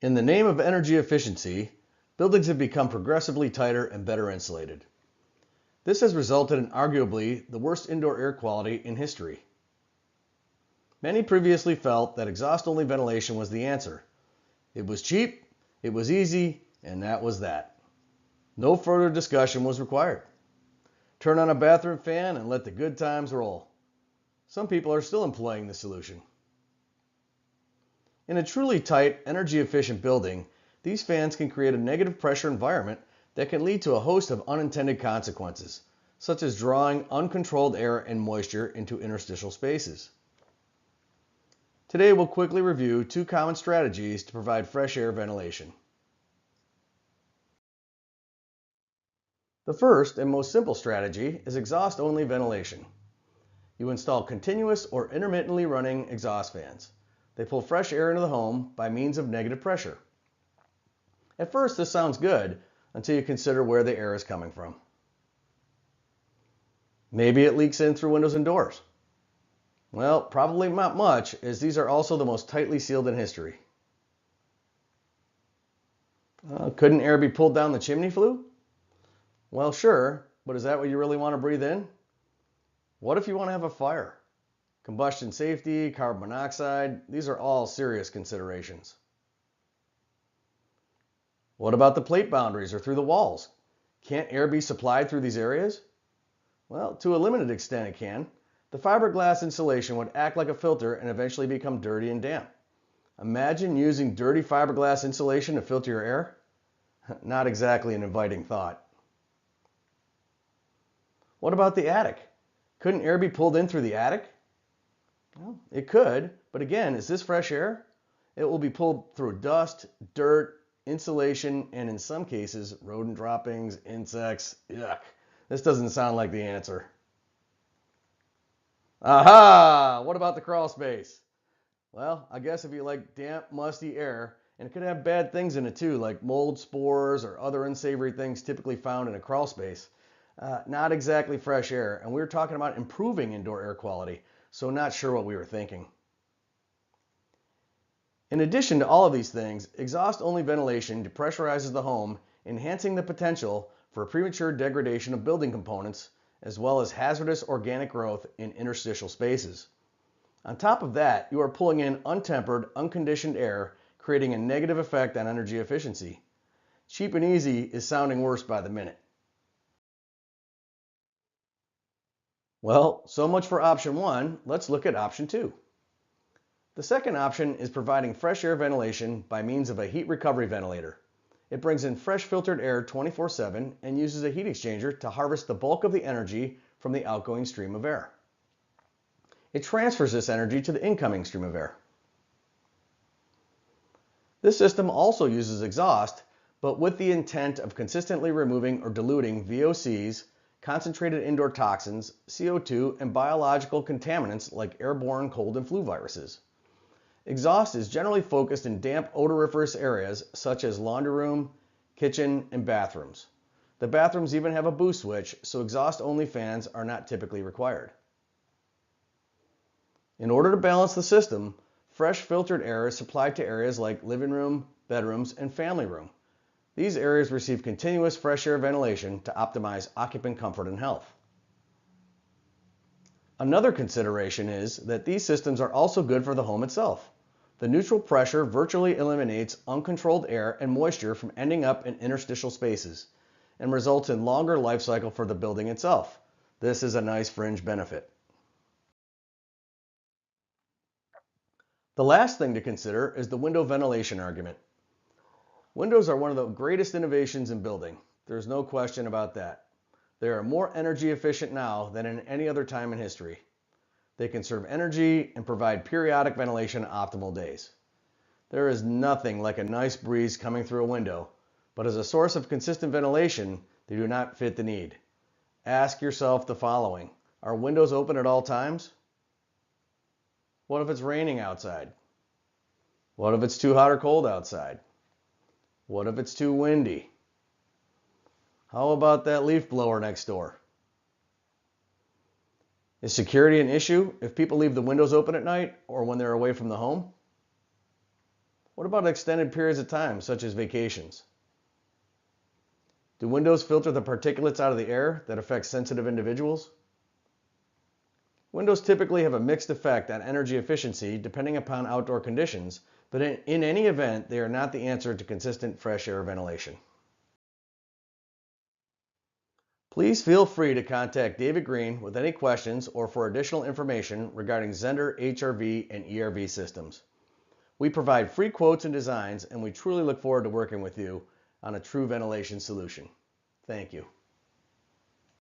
In the name of energy efficiency, buildings have become progressively tighter and better insulated. This has resulted in arguably the worst indoor air quality in history. Many previously felt that exhaust-only ventilation was the answer. It was cheap, it was easy, and that was that. No further discussion was required. Turn on a bathroom fan and let the good times roll. Some people are still employing this solution. In a truly tight, energy-efficient building, these fans can create a negative pressure environment that can lead to a host of unintended consequences, such as drawing uncontrolled air and moisture into interstitial spaces. Today we'll quickly review two common strategies to provide fresh air ventilation. The first and most simple strategy is exhaust-only ventilation. You install continuous or intermittently running exhaust fans. They pull fresh air into the home by means of negative pressure. At first, this sounds good until you consider where the air is coming from. Maybe it leaks in through windows and doors. Well, probably not much, as these are also the most tightly sealed in history. Couldn't air be pulled down the chimney flue? Well, sure, but is that what you really want to breathe in? What if you want to have a fire? Combustion safety, carbon monoxide, these are all serious considerations. What about the plate boundaries or through the walls? Can't air be supplied through these areas? Well, to a limited extent it can. The fiberglass insulation would act like a filter and eventually become dirty and damp. Imagine using dirty fiberglass insulation to filter your air? Not exactly an inviting thought. What about the attic? Couldn't air be pulled in through the attic? Well, it could, but again, is this fresh air? It will be pulled through dust, dirt, insulation, and in some cases, rodent droppings, insects. Yuck. This doesn't sound like the answer. Aha! What about the crawl space? Well, I guess if you like damp, musty air, and it could have bad things in it too, like mold spores or other unsavory things typically found in a crawl space. Not exactly fresh air, and we were talking about improving indoor air quality, so not sure what we were thinking. In addition to all of these things, exhaust-only ventilation depressurizes the home, enhancing the potential for premature degradation of building components, as well as hazardous organic growth in interstitial spaces. On top of that, you are pulling in untempered, unconditioned air, creating a negative effect on energy efficiency. Cheap and easy is sounding worse by the minute. Well, so much for option one. Let's look at option two. The second option is providing fresh air ventilation by means of a heat recovery ventilator. It brings in fresh filtered air 24/7 and uses a heat exchanger to harvest the bulk of the energy from the outgoing stream of air. It transfers this energy to the incoming stream of air. This system also uses exhaust, but with the intent of consistently removing or diluting VOCs, concentrated indoor toxins, CO2, and biological contaminants like airborne cold and flu viruses. Exhaust is generally focused in damp, odoriferous areas such as laundry room, kitchen, and bathrooms. The bathrooms even have a boost switch, so exhaust-only fans are not typically required. In order to balance the system, fresh filtered air is supplied to areas like living room, bedrooms, and family room. These areas receive continuous fresh air ventilation to optimize occupant comfort and health. Another consideration is that these systems are also good for the home itself. The neutral pressure virtually eliminates uncontrolled air and moisture from ending up in interstitial spaces and results in longer life cycle for the building itself. This is a nice fringe benefit. The last thing to consider is the window ventilation argument. Windows are one of the greatest innovations in building. There's no question about that. They are more energy efficient now than in any other time in history. They conserve energy and provide periodic ventilation on optimal days. There is nothing like a nice breeze coming through a window, but as a source of consistent ventilation, they do not fit the need. Ask yourself the following: are windows open at all times? What if it's raining outside? What if it's too hot or cold outside? What if it's too windy? How about that leaf blower next door? Is security an issue if people leave the windows open at night or when they're away from the home? What about extended periods of time, such as vacations? Do windows filter the particulates out of the air that affect sensitive individuals? Windows typically have a mixed effect on energy efficiency depending upon outdoor conditions, but in any event, they are not the answer to consistent fresh air ventilation. Please feel free to contact David Green with any questions or for additional information regarding Zehnder HRV and ERV systems. We provide free quotes and designs, and we truly look forward to working with you on a true ventilation solution. Thank you.